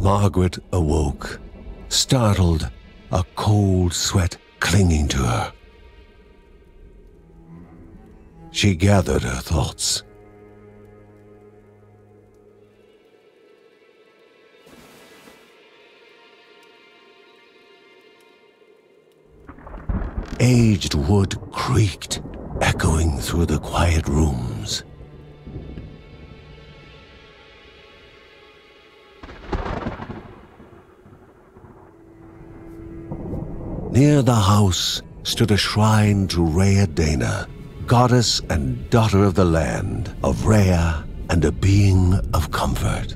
Margaret awoke, startled, a cold sweat clinging to her. She gathered her thoughts. Aged wood creaked, echoing through the quiet rooms. Near the house stood a shrine to Rhea Dana, goddess and daughter of the land, of Rhea and a being of comfort.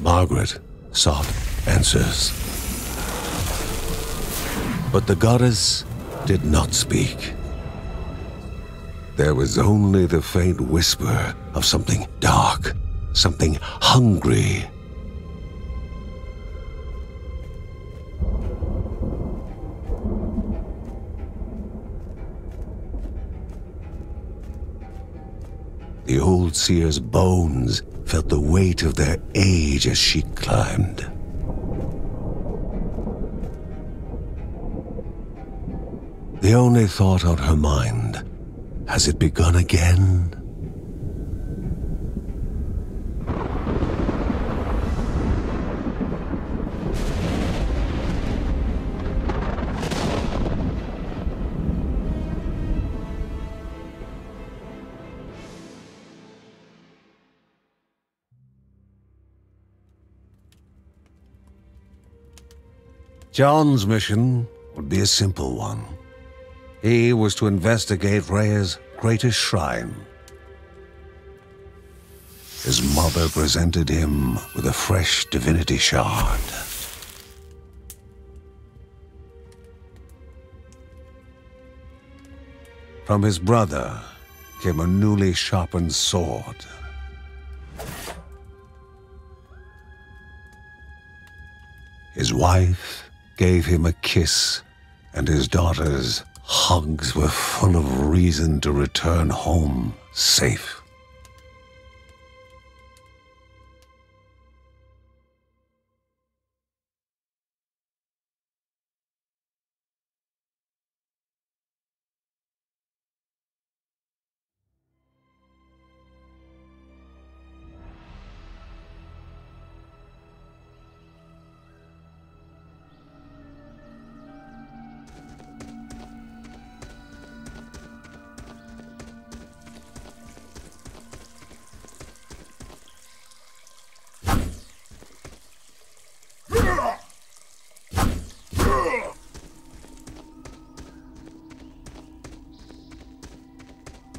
Margaret sought answers. But the goddess did not speak. There was only the faint whisper of something dark, something hungry. The old seer's bones felt the weight of their age as she climbed. The only thought on her mind, has it begun again? John's mission would be a simple one. He was to investigate Rhea's greatest shrine. His mother presented him with a fresh divinity shard. From his brother came a newly sharpened sword. His wife gave him a kiss, and his daughter's hugs were full of reason to return home safe.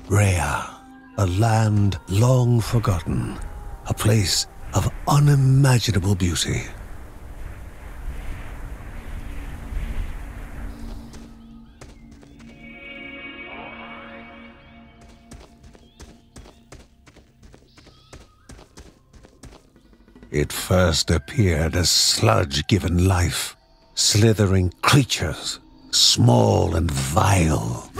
Rhea, a land long forgotten, a place of unimaginable beauty. It first appeared as sludge given life, slithering creatures, small and vile.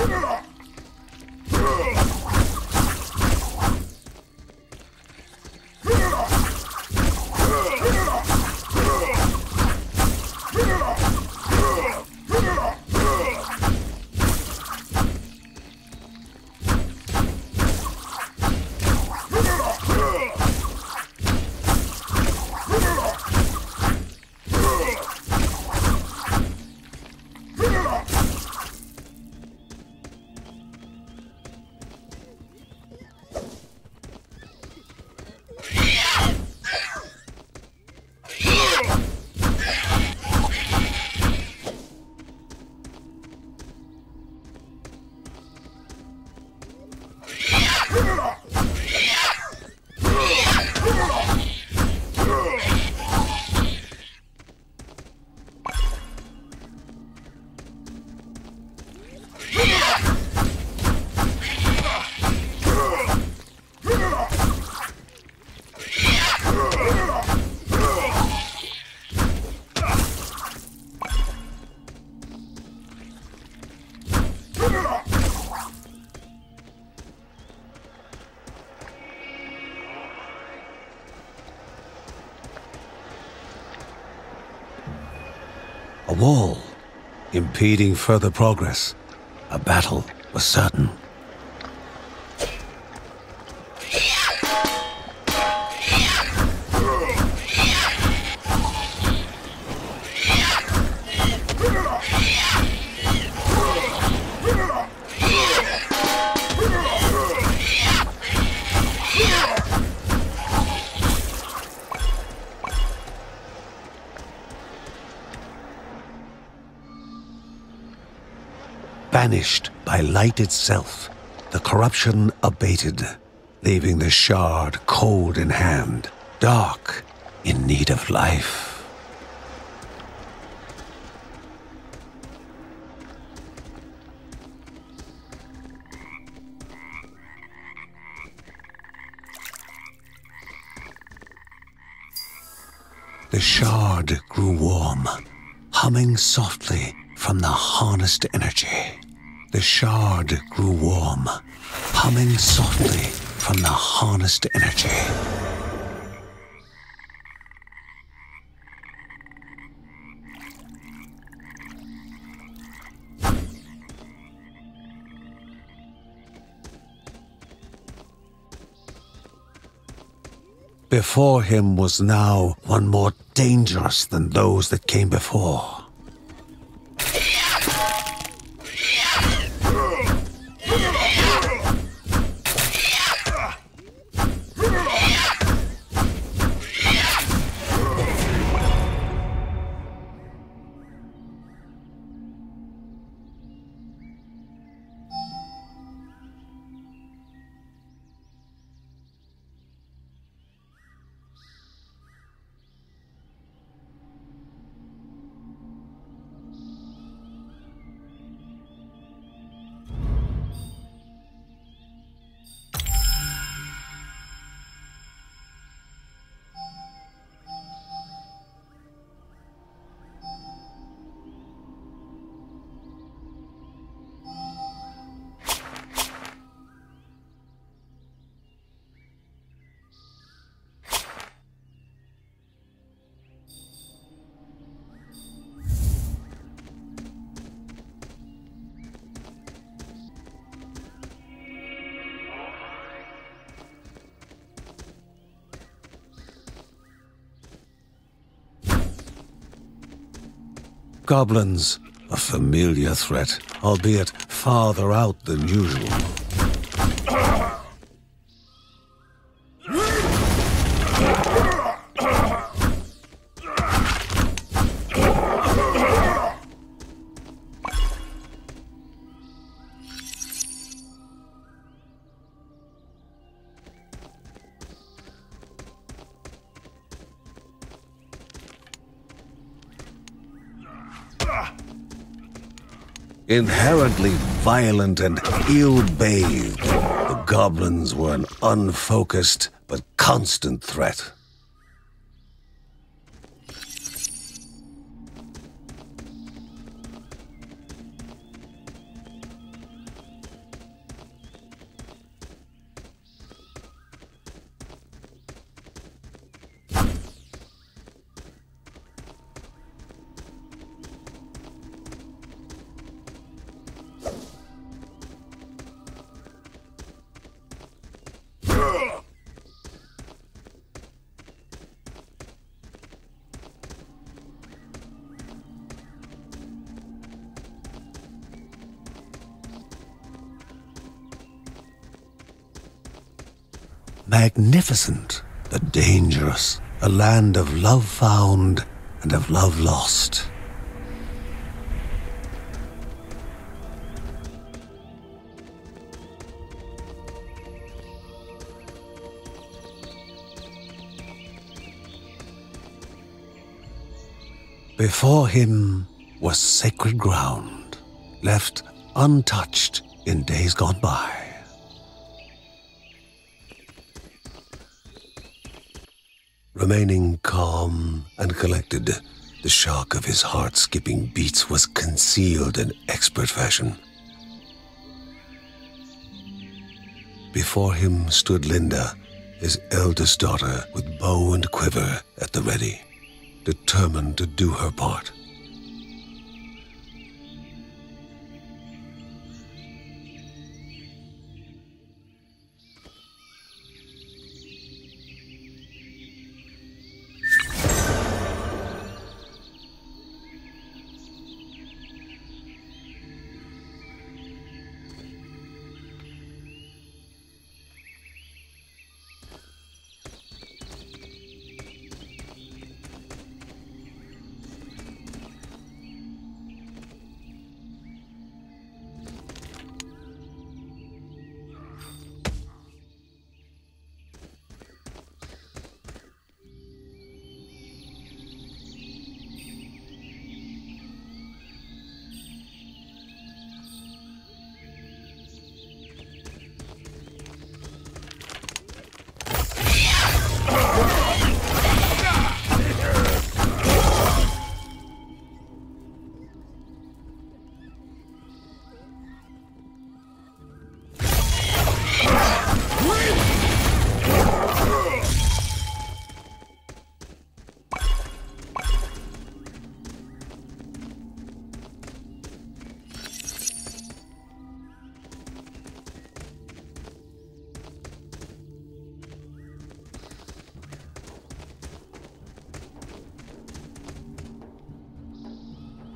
A wall, impeding further progress. A battle was certain. Banished by light itself, the corruption abated, leaving the shard cold in hand, dark, in need of life. The shard grew warm, humming softly from the harnessed energy. The shard grew warm, humming softly from the harnessed energy. Before him was now one more dangerous than those that came before. Goblins, a familiar threat, albeit farther out than usual. Inherently violent and ill-bathed, the goblins were an unfocused but constant threat. Magnificent, but dangerous, a land of love found and of love lost. Before him was sacred ground, left untouched in days gone by. Remaining calm and collected, the shock of his heart-skipping beats was concealed in expert fashion. Before him stood Linda, his eldest daughter, with bow and quiver at the ready, determined to do her part.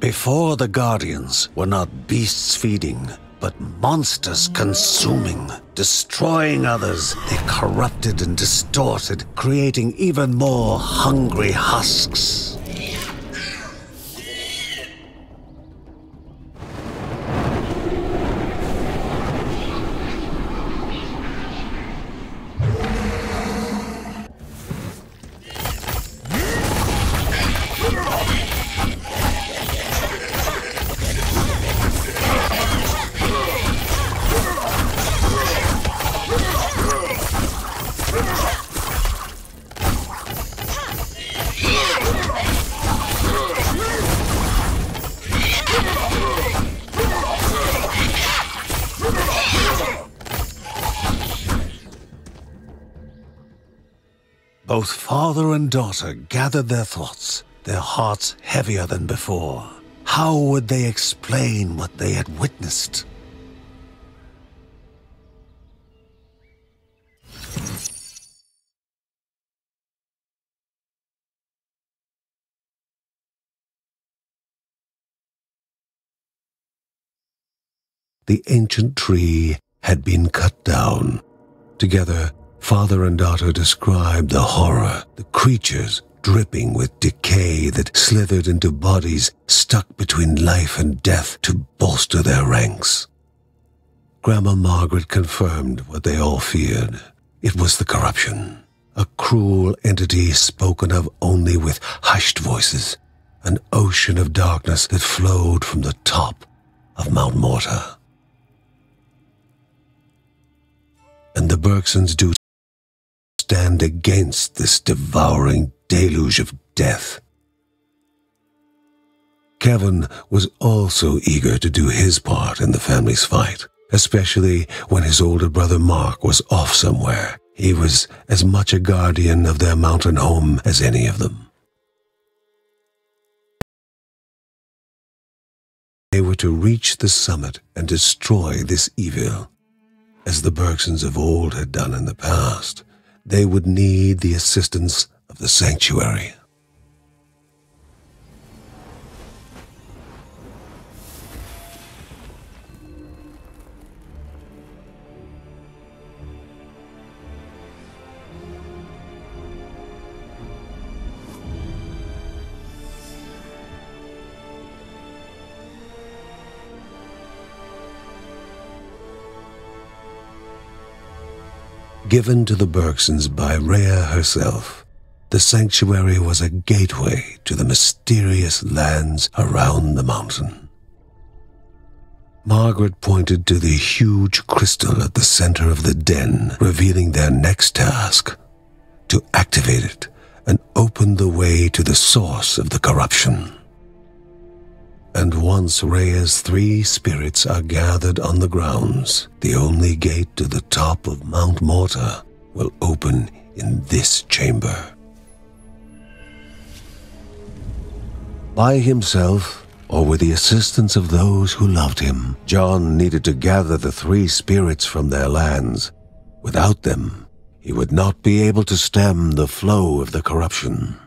Before the Guardians were not beasts feeding, but monsters consuming, destroying others. They corrupted and distorted, creating even more hungry husks. Both father and daughter gathered their thoughts, their hearts heavier than before. How would they explain what they had witnessed? The ancient tree had been cut down. Together, father and daughter described the horror, the creatures dripping with decay that slithered into bodies stuck between life and death to bolster their ranks. Grandma Margaret confirmed what they all feared. It was the corruption, a cruel entity spoken of only with hushed voices, an ocean of darkness that flowed from the top of Mount Morta. And the Bergsons do stand against this devouring deluge of death. Kevin was also eager to do his part in the family's fight, especially when his older brother Mark was off somewhere. He was as much a guardian of their mountain home as any of them. They were to reach the summit and destroy this evil. As the Bergsons of old had done in the past, they would need the assistance of the sanctuary. Given to the Bergsons by Rhea herself, the sanctuary was a gateway to the mysterious lands around the mountain. Margaret pointed to the huge crystal at the center of the den, revealing their next task: to activate it and open the way to the source of the corruption. And once Rhea's 3 spirits are gathered on the grounds, the only gate to the top of Mount Morta will open in this chamber. By himself, or with the assistance of those who loved him, John needed to gather the 3 spirits from their lands. Without them, he would not be able to stem the flow of the corruption.